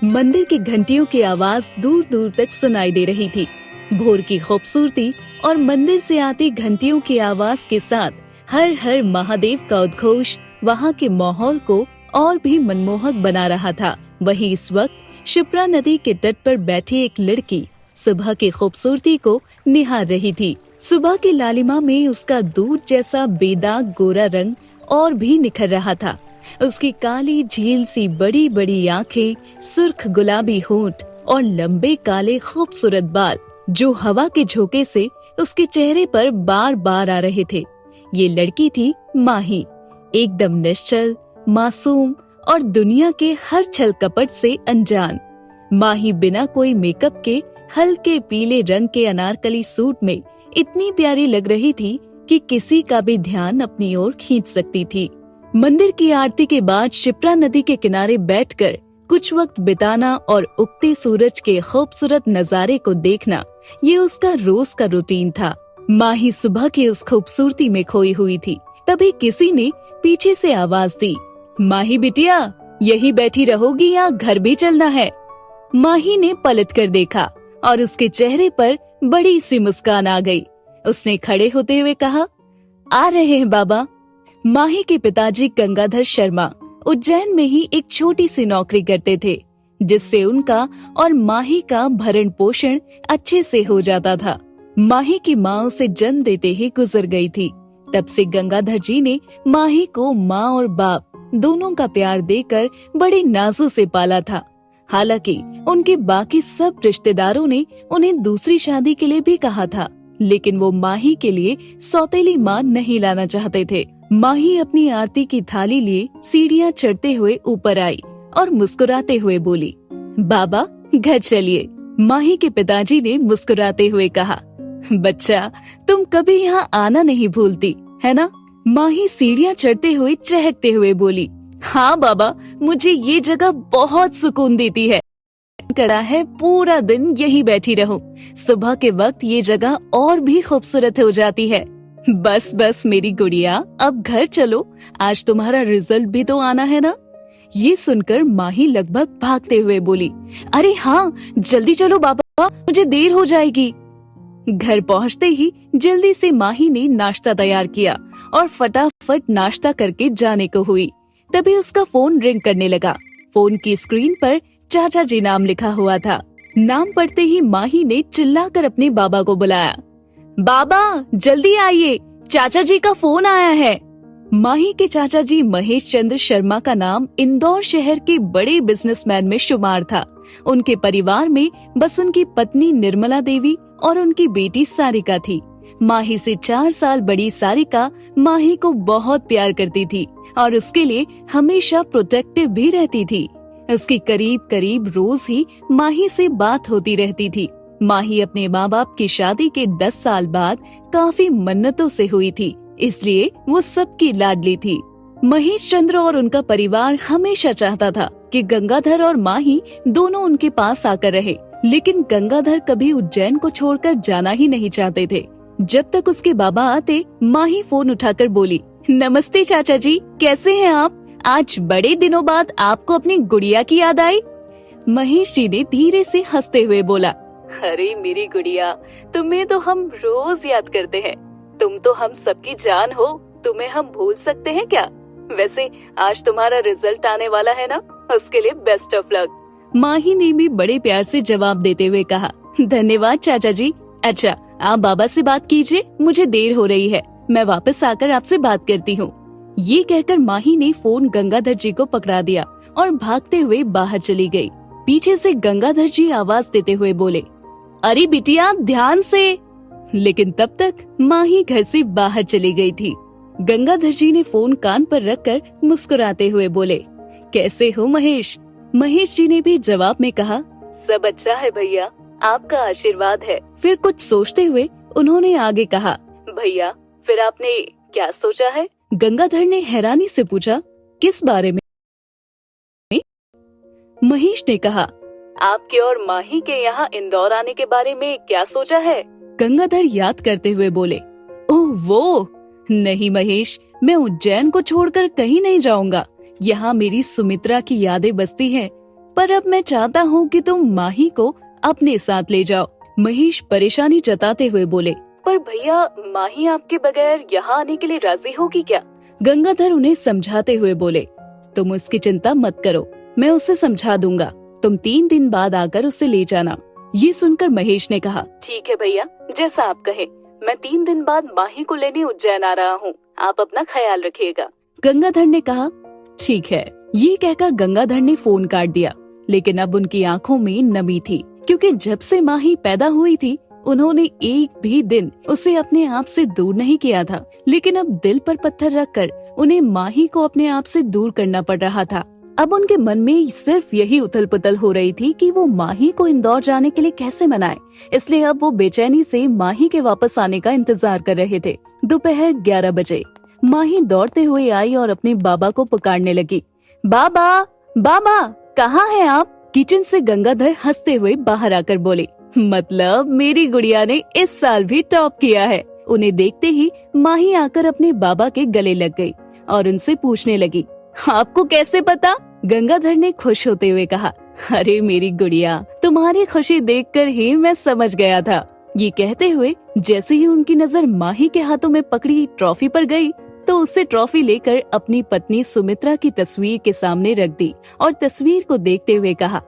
मंदिर की घंटियों की आवाज दूर दूर तक सुनाई दे रही थी। भोर की खूबसूरती और मंदिर से आती घंटियों की आवाज के साथ हर हर महादेव का उद्घोष वहाँ के माहौल को और भी मनमोहक बना रहा था। वहीं इस वक्त शिप्रा नदी के तट पर बैठी एक लड़की सुबह की खूबसूरती को निहार रही थी। सुबह की लालिमा में उसका दूध जैसा बेदाग गोरा रंग और भी निखर रहा था। उसकी काली झील सी बड़ी बड़ी आंखें, सुर्ख गुलाबी होंठ और लंबे काले खूबसूरत बाल जो हवा के झोंके से उसके चेहरे पर बार बार आ रहे थे। ये लड़की थी माही, एकदम निश्चल, मासूम और दुनिया के हर छल कपट से अनजान। माही बिना कोई मेकअप के हल्के पीले रंग के अनारकली सूट में इतनी प्यारी लग रही थी कि किसी का भी ध्यान अपनी ओर खींच सकती थी। मंदिर की आरती के बाद शिप्रा नदी के किनारे बैठकर कुछ वक्त बिताना और उगते सूरज के खूबसूरत नजारे को देखना, ये उसका रोज का रूटीन था। माही सुबह की उस खूबसूरती में खोई हुई थी। तभी किसी ने पीछे से आवाज दी, माही बिटिया, यही बैठी रहोगी या घर भी चलना है? माही ने पलट कर देखा और उसके चेहरे पर बड़ी सी मुस्कान आ गई। उसने खड़े होते हुए कहा, आ रहे हैं बाबा। माही के पिताजी गंगाधर शर्मा उज्जैन में ही एक छोटी सी नौकरी करते थे, जिससे उनका और माही का भरण पोषण अच्छे से हो जाता था। माही की माँ उसे जन्म देते ही गुजर गई थी। तब से गंगाधर जी ने माही को माँ और बाप दोनों का प्यार देकर बड़ी नाजों से पाला था। हालांकि उनके बाकी सब रिश्तेदारों ने उन्हें दूसरी शादी के लिए भी कहा था, लेकिन वो माही के लिए सौतेली माँ नहीं लाना चाहते थे। माही अपनी आरती की थाली लिए सीढ़ियाँ चढ़ते हुए ऊपर आई और मुस्कुराते हुए बोली, बाबा घर चलिए। माही के पिताजी ने मुस्कुराते हुए कहा, बच्चा तुम कभी यहाँ आना नहीं भूलती है ना? माही सीढ़ियाँ चढ़ते हुए चहकते हुए बोली, हाँ बाबा, मुझे ये जगह बहुत सुकून देती है। कड़ा है पूरा दिन यही बैठी रहूं। सुबह के वक्त ये जगह और भी खूबसूरत हो जाती है। बस बस मेरी गुड़िया, अब घर चलो, आज तुम्हारा रिजल्ट भी तो आना है ना? ये सुनकर माही लगभग भागते हुए बोली, अरे हाँ जल्दी चलो बाबा, मुझे देर हो जाएगी। घर पहुँचते ही जल्दी से माही ने नाश्ता तैयार किया और फटाफट नाश्ता करके जाने को हुई। तभी उसका फोन रिंग करने लगा। फोन की स्क्रीन पर चाचा जी नाम लिखा हुआ था। नाम पढ़ते ही माही ने चिल्लाकर अपने बाबा को बुलाया, बाबा जल्दी आइए, चाचा जी का फोन आया है। माही के चाचा जी महेश चंद्र शर्मा का नाम इंदौर शहर के बड़े बिजनेसमैन में शुमार था। उनके परिवार में बस उनकी पत्नी निर्मला देवी और उनकी बेटी सारिका थी। माही से 4 साल बड़ी सारिका माही को बहुत प्यार करती थी और उसके लिए हमेशा प्रोटेक्टिव भी रहती थी। उसकी करीब करीब रोज ही माही से बात होती रहती थी। माही अपने माँ बाप की शादी के 10 साल बाद काफी मन्नतों से हुई थी, इसलिए वो सबकी लाडली थी। महेश चंद्र और उनका परिवार हमेशा चाहता था कि गंगाधर और माही दोनों उनके पास आकर रहे, लेकिन गंगाधर कभी उज्जैन को छोड़कर जाना ही नहीं चाहते थे। जब तक उसके बाबा आते, माही फोन उठाकर बोली, नमस्ते चाचा जी, कैसे हैं आप? आज बड़े दिनों बाद आपको अपनी गुड़िया की याद आई? महेश जी ने धीरे से हंसते हुए बोला, अरे मेरी गुड़िया, तुम्हें तो हम रोज याद करते हैं। तुम तो हम सबकी जान हो, तुम्हें हम भूल सकते हैं क्या? वैसे आज तुम्हारा रिजल्ट आने वाला है ना, उसके लिए बेस्ट ऑफ लक। माही ने भी बड़े प्यार से जवाब देते हुए कहा, धन्यवाद चाचा जी। अच्छा आप बाबा से बात कीजिए, मुझे देर हो रही है, मैं वापस आकर आपसे बात करती हूँ। ये कहकर माही ने फोन गंगाधर जी को पकड़ा दिया और भागते हुए बाहर चली गई। पीछे से गंगाधर जी आवाज देते हुए बोले, अरे बिटिया ध्यान से। लेकिन तब तक माही घर से बाहर चली गई थी। गंगाधर जी ने फोन कान पर रखकर मुस्कुराते हुए बोले, कैसे हो महेश? महेश जी ने भी जवाब में कहा, सब अच्छा है भैया, आपका आशीर्वाद है। फिर कुछ सोचते हुए उन्होंने आगे कहा, भैया फिर आपने क्या सोचा है? गंगाधर ने हैरानी से पूछा, किस बारे में? महेश ने कहा, आपके और माही के यहाँ इंदौर आने के बारे में क्या सोचा है? गंगाधर याद करते हुए बोले, ओह वो नहीं महेश, मैं उज्जैन को छोड़कर कहीं नहीं जाऊंगा। यहाँ मेरी सुमित्रा की यादें बसती हैं। पर अब मैं चाहता हूँ कि तुम माही को अपने साथ ले जाओ। महेश परेशानी जताते हुए बोले। पर भैया, माही आपके बगैर यहाँ आने के लिए राजी होगी क्या? गंगाधर उन्हें समझाते हुए बोले। तुम उसकी चिंता मत करो, मैं उसे समझा दूंगा। तुम 3 दिन बाद आकर उसे ले जाना। ये सुनकर महेश ने कहा, ठीक है भैया, जैसा आप कहे। मैं 3 दिन बाद माही को लेने उज्जैन आ रहा हूँ, आप अपना ख्याल रखिएगा। गंगाधर ने कहा, ठीक है। ये कहकर गंगाधर ने फोन काट दिया। लेकिन अब उनकी आंखों में नमी थी, क्योंकि जब से माही पैदा हुई थी उन्होंने एक भी दिन उसे अपने आप से दूर नहीं किया था। लेकिन अब दिल पर पत्थर रखकर उन्हें माही को अपने आप से दूर करना पड़ रहा था। अब उनके मन में सिर्फ यही उथल पुथल हो रही थी कि वो माही को इंदौर जाने के लिए कैसे मनाए। इसलिए अब वो बेचैनी से माही के वापस आने का इंतजार कर रहे थे। दोपहर 11 बजे माही दौड़ते हुए आई और अपने बाबा को पुकारने लगी। बाबा, बाबा, कहाँ हैं आप? किचन से गंगाधर हंसते हुए बाहर आकर बोले, मतलब मेरी गुड़िया ने इस साल भी टॉप किया है। उन्हें देखते ही माही आकर अपने बाबा के गले लग गई और उनसे पूछने लगी, आपको कैसे पता? गंगाधर ने खुश होते हुए कहा, अरे मेरी गुड़िया, तुम्हारी खुशी देखकर ही मैं समझ गया था। ये कहते हुए जैसे ही उनकी नजर माही के हाथों में पकड़ी ट्रॉफी पर गई तो उससे ट्रॉफी लेकर अपनी पत्नी सुमित्रा की तस्वीर के सामने रख दी और तस्वीर को देखते हुए कहा,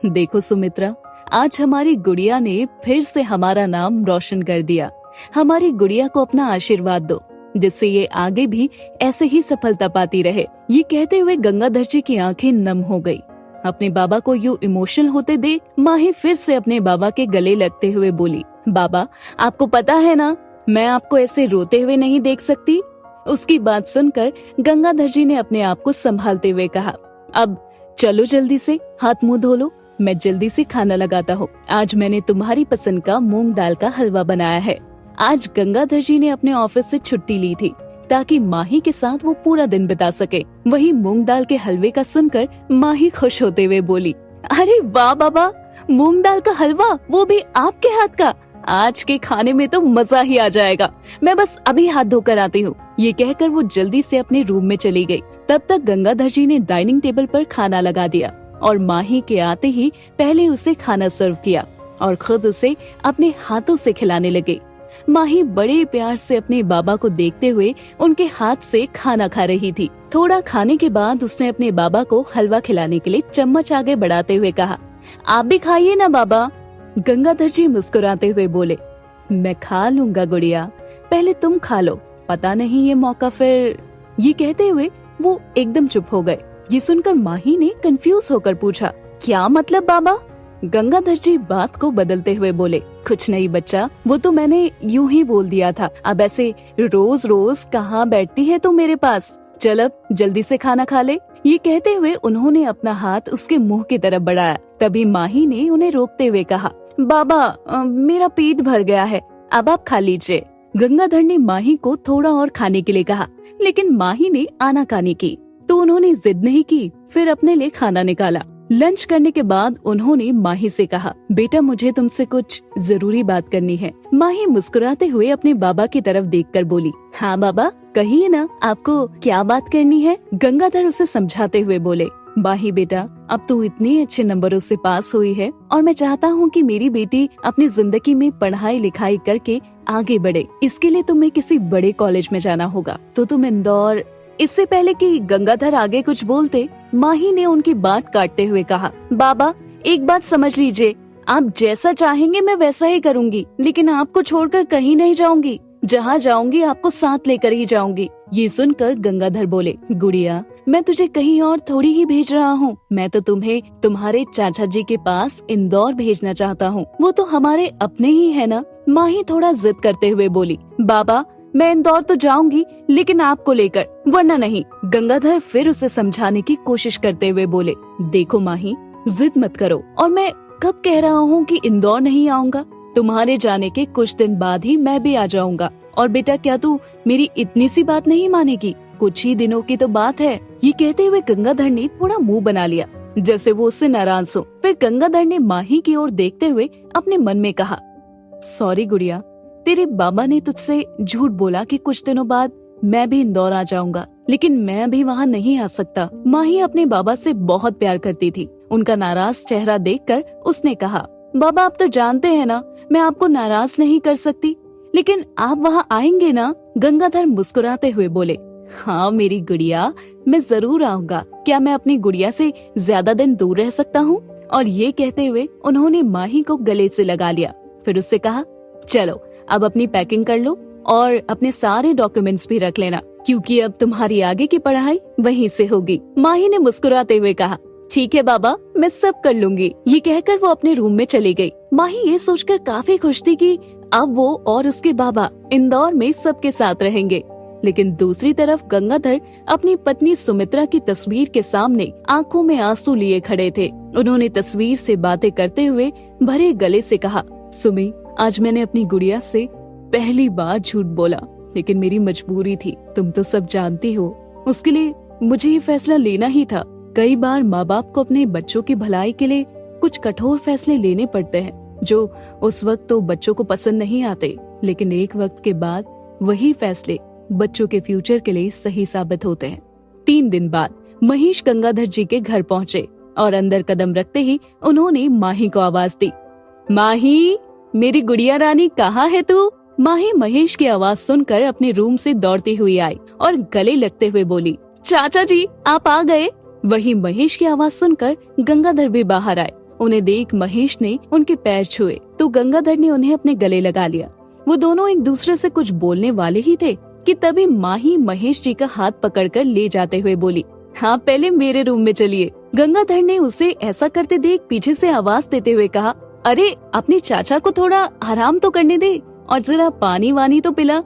देखो सुमित्रा, आज हमारी गुड़िया ने फिर से हमारा नाम रोशन कर दिया। हमारी गुड़िया को अपना आशीर्वाद दो, जिससे ये आगे भी ऐसे ही सफलता पाती रहे। ये कहते हुए गंगाधर जी की आंखें नम हो गई। अपने बाबा को यूं इमोशनल होते देख माही फिर से अपने बाबा के गले लगते हुए बोली, बाबा, आपको पता है ना, मैं आपको ऐसे रोते हुए नहीं देख सकती। उसकी बात सुनकर गंगाधर जी ने अपने आप को संभालते हुए कहा, अब चलो जल्दी से हाथ मुंह धो लो, मैं जल्दी से खाना लगाता हूँ। आज मैंने तुम्हारी पसंद का मूंग दाल का हलवा बनाया है। आज गंगाधर जी ने अपने ऑफिस से छुट्टी ली थी ताकि माही के साथ वो पूरा दिन बिता सके। वहीं मूंग दाल के हलवे का सुनकर माही खुश होते हुए बोली, अरे वाह बाबा, मूंग दाल का हलवा, वो भी आपके हाथ का। आज के खाने में तो मजा ही आ जाएगा। मैं बस अभी हाथ धोकर आती हूँ। ये कहकर वो जल्दी से अपने रूम में चली गई। तब तक गंगाधर जी ने डाइनिंग टेबल पर खाना लगा दिया और माही के आते ही पहले उसे खाना सर्व किया और खुद उसे अपने हाथों से खिलाने लगे। माही बड़े प्यार से अपने बाबा को देखते हुए उनके हाथ से खाना खा रही थी। थोड़ा खाने के बाद उसने अपने बाबा को हलवा खिलाने के लिए चम्मच आगे बढ़ाते हुए कहा, आप भी खाइए ना बाबा। गंगाधर जी मुस्कुराते हुए बोले, मैं खा लूंगा गुड़िया, पहले तुम खा लो, पता नहीं ये मौका फिर। ये कहते हुए वो एकदम चुप हो गए। ये सुनकर माही ने कंफ्यूज होकर पूछा, क्या मतलब बाबा? गंगाधर जी बात को बदलते हुए बोले, कुछ नहीं बच्चा, वो तो मैंने यूं ही बोल दिया था। अब ऐसे रोज रोज कहाँ बैठती है तू मेरे पास? चल अब जल्दी से खाना खा ले। ये कहते हुए उन्होंने अपना हाथ उसके मुंह की तरफ बढ़ाया। तभी माही ने उन्हें रोकते हुए कहा, बाबा, मेरा पेट भर गया है, अब आप खा लीजिए। गंगाधर ने माही को थोड़ा और खाने के लिए कहा, लेकिन माही ने आनाकानी की तो उन्होंने जिद नहीं की। फिर अपने लिए खाना निकाला। लंच करने के बाद उन्होंने माही से कहा, बेटा मुझे तुमसे कुछ जरूरी बात करनी है। माही मुस्कुराते हुए अपने बाबा की तरफ देखकर बोली, हाँ बाबा, कहिए ना, आपको क्या बात करनी है? गंगाधर उसे समझाते हुए बोले, माही बेटा, अब तू इतने अच्छे नंबरों से पास हुई है और मैं चाहता हूँ कि मेरी बेटी अपनी जिंदगी में पढ़ाई लिखाई करके आगे बढ़े। इसके लिए तुम्हें किसी बड़े कॉलेज में जाना होगा, तो तुम इंदौर। इससे पहले कि गंगाधर आगे कुछ बोलते, माही ने उनकी बात काटते हुए कहा, बाबा एक बात समझ लीजिए, आप जैसा चाहेंगे मैं वैसा ही करूँगी, लेकिन आपको छोड़कर कहीं नहीं जाऊंगी। जहाँ जाऊंगी आपको साथ लेकर ही जाऊंगी। ये सुनकर गंगाधर बोले, गुड़िया, मैं तुझे कहीं और थोड़ी ही भेज रहा हूँ, मैं तो तुम्हें तुम्हारे चाचा जी के पास इंदौर भेजना चाहता हूँ, वो तो हमारे अपने ही है ना। माही थोड़ा जिद करते हुए बोली, बाबा मैं इंदौर तो जाऊंगी, लेकिन आपको लेकर, वरना नहीं। गंगाधर फिर उसे समझाने की कोशिश करते हुए बोले, देखो माही, जिद मत करो, और मैं कब कह रहा हूँ कि इंदौर नहीं आऊंगा? तुम्हारे जाने के कुछ दिन बाद ही मैं भी आ जाऊंगा। और बेटा क्या तू मेरी इतनी सी बात नहीं मानेगी? कुछ ही दिनों की तो बात है। ये कहते हुए गंगाधर ने थोड़ा मुंह बना लिया, जैसे वो उससे नाराज हो। फिर गंगाधर ने माही की ओर देखते हुए अपने मन में कहा, सॉरी गुड़िया, तेरे बाबा ने तुझसे झूठ बोला कि कुछ दिनों बाद मैं भी इंदौर आ जाऊंगा। लेकिन मैं भी वहाँ नहीं आ सकता। माही अपने बाबा से बहुत प्यार करती थी। उनका नाराज चेहरा देखकर उसने कहा, बाबा आप तो जानते हैं ना मैं आपको नाराज नहीं कर सकती, लेकिन आप वहाँ आएंगे ना? गंगाधर मुस्कुराते हुए बोले, हाँ मेरी गुड़िया, मैं जरूर आऊंगा। क्या मैं अपनी गुड़िया से ज्यादा दिन दूर रह सकता हूँ? और ये कहते हुए उन्होंने माही को गले से लगा लिया। फिर उससे कहा, चलो अब अपनी पैकिंग कर लो और अपने सारे डॉक्यूमेंट्स भी रख लेना, क्योंकि अब तुम्हारी आगे की पढ़ाई वहीं से होगी। माही ने मुस्कुराते हुए कहा, ठीक है बाबा, मैं सब कर लूंगी। ये कहकर वो अपने रूम में चली गई। माही ये सोचकर काफी खुश थी कि अब वो और उसके बाबा इंदौर में सबके साथ रहेंगे। लेकिन दूसरी तरफ गंगाधर अपनी पत्नी सुमित्रा की तस्वीर के सामने आंखों में आंसू लिए खड़े थे। उन्होंने तस्वीर से बातें करते हुए भरे गले से कहा, सुमी, आज मैंने अपनी गुड़िया से पहली बार झूठ बोला, लेकिन मेरी मजबूरी थी। तुम तो सब जानती हो, उसके लिए मुझे ये फैसला लेना ही था। कई बार माँ बाप को अपने बच्चों की भलाई के लिए कुछ कठोर फैसले लेने पड़ते हैं, जो उस वक्त तो बच्चों को पसंद नहीं आते, लेकिन एक वक्त के बाद वही फैसले बच्चों के फ्यूचर के लिए सही साबित होते हैं। 3 दिन बाद महेश गंगाधर जी के घर पहुँचे और अंदर कदम रखते ही उन्होंने माही को आवाज दी, माही, मेरी गुड़िया रानी कहाँ है तू? माही महेश की आवाज सुनकर अपने रूम से दौड़ती हुई आई और गले लगते हुए बोली, चाचा जी आप आ गए। वही महेश की आवाज सुनकर गंगाधर भी बाहर आए। उन्हें देख महेश ने उनके पैर छुए तो गंगाधर ने उन्हें अपने गले लगा लिया। वो दोनों एक दूसरे से कुछ बोलने वाले ही थे कि तभी माही महेश जी का हाथ पकड़कर ले जाते हुए बोली, हाँ पहले मेरे रूम में चलिए। गंगाधर ने उसे ऐसा करते देख पीछे से आवाज देते हुए कहा, अरे अपने चाचा को थोड़ा आराम तो करने दे और जरा पानी वानी तो पिला।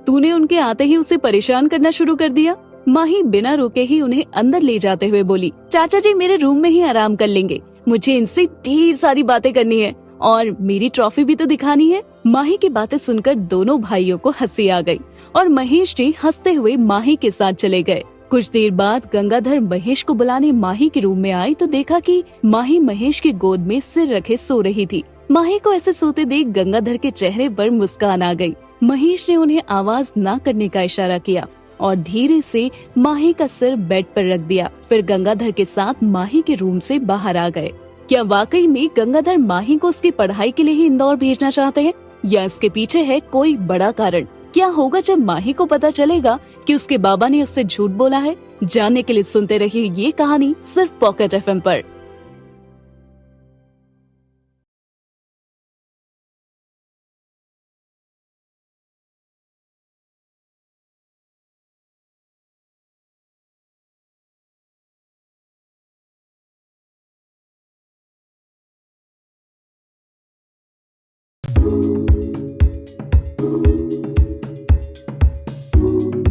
तूने उनके आते ही उसे परेशान करना शुरू कर दिया। माही बिना रोके ही उन्हें अंदर ले जाते हुए बोली, चाचा जी मेरे रूम में ही आराम कर लेंगे, मुझे इनसे ढेर सारी बातें करनी है और मेरी ट्रॉफी भी तो दिखानी है। माही की बातें सुनकर दोनों भाइयों को हंसी आ गई और महेश जी हंसते हुए माही के साथ चले गए। कुछ देर बाद गंगाधर महेश को बुलाने माही के रूम में आई तो देखा कि माही महेश की गोद में सिर रखे सो रही थी। माही को ऐसे सोते देख गंगाधर के चेहरे पर मुस्कान आ गई। महेश ने उन्हें आवाज न करने का इशारा किया और धीरे से माही का सिर बेड पर रख दिया। फिर गंगाधर के साथ माही के रूम से बाहर आ गए। क्या वाकई में गंगाधर माही को उसकी पढ़ाई के लिए ही इंदौर भेजना चाहते हैं या इसके पीछे है कोई बड़ा कारण? क्या होगा जब माही को पता चलेगा कि उसके बाबा ने उससे झूठ बोला है? जानने के लिए सुनते रहिए ये कहानी सिर्फ पॉकेट एफएम पर।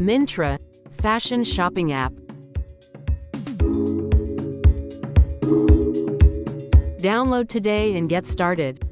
Myntra, fashion shopping app. Download today and get started.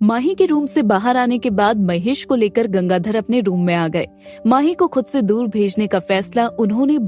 माही के रूम से बाहर आने के बाद महेश को लेकर गंगाधर अपने रूम में आ गए। माही को खुद से दूर भेजने का फैसला उन्होंने